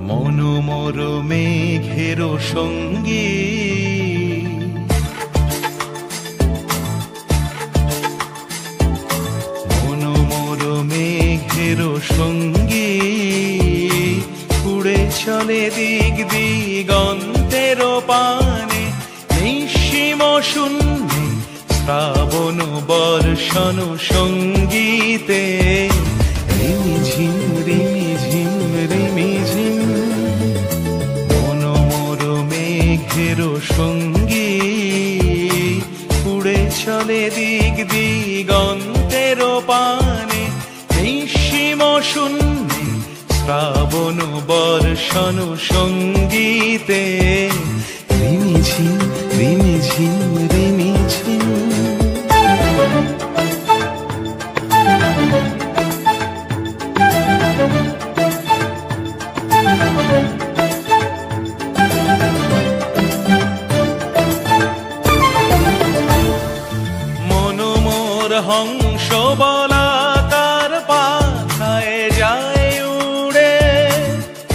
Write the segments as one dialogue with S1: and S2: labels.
S1: মনোমর মেঘের সঙ্গী মনোমর মেঘের সঙ্গী উড়ে চলে দিক দিগন্তের পানে নিঃসীম শূন্যে শ্রাবণ বর্ষণ সঙ্গীতে রিমিঝিম রিমিঝিম রিমিঝিম মনোমর মেঘের সঙ্গী উড়ে চলে দিক দিগন্তের পানে নিঃসীম শূন্যে শ্রাবণ বর্ষণ সঙ্গীতে রিমিঝিম রিমিঝিম রিমিঝিম মনোমর হংস বলাকার পাখায় যায় উড়ে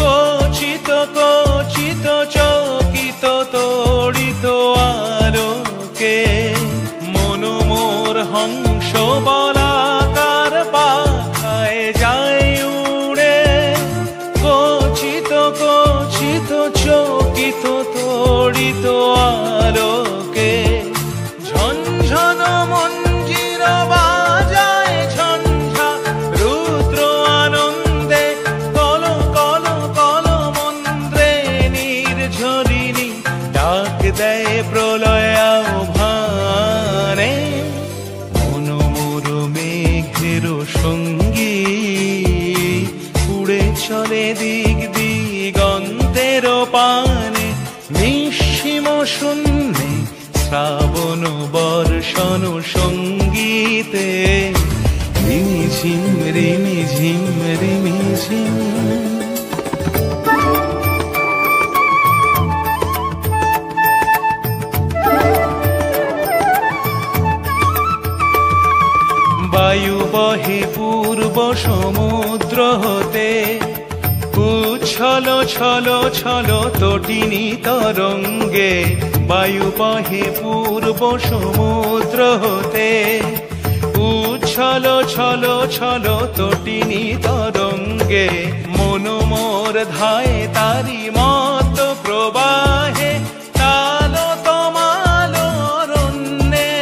S1: কচিত কচিত চকিত তড়িত আলোকে মনোমর হংস বলাকার পাখায় যায় উড়ে কচিত কচিত চকিত তড়িত আলোকে ঝনঝন মঞ্জির বাজায় ঝঞ্ঝা রুদ্র আনন্দে কল কল কল মন্ত্রে নির্ঝরিণী ডাক দেয় প্রলয় আহ্বানে মনোমর মেঘের সঙ্গী উড়ে চলে দিক দিগন্তের পানে নিঃসীম শূন্যে শ্রাবণ বর্ষণ সঙ্গীতে রিমিঝিম রিমিঝিম রিমিঝিম বায়ু বহে পূর্ব সমুদ্র হতে উচ্ছল ছল ছল তটিনী তরঙ্গে বায়ু বহে পূর্ব সমুদ্র হতে উচ্ছল ছল ছল তটিনী তরঙ্গে মনোমর ধায় তারি মত প্রবাহে তাল তমাল অরণ্যে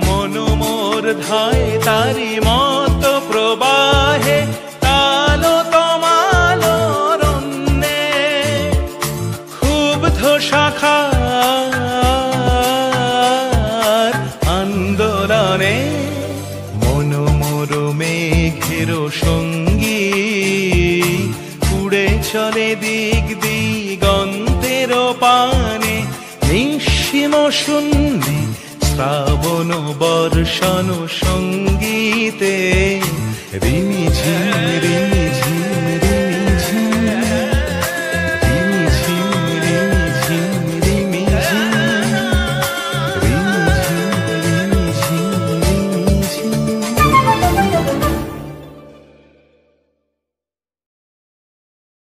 S1: মনোমর ধায় তারি মত প্রবাহে তাল তমাল অরণ্যে ক্ষুব্ধ শাখার আন্দোলনে মনোমর মেঘের সঙ্গী উড়ে চলে দিক দিগন্তের পানে নিঃসীম শূন্যে শ্রাবণ বর্ষণ সঙ্গীতে রিমিঝিম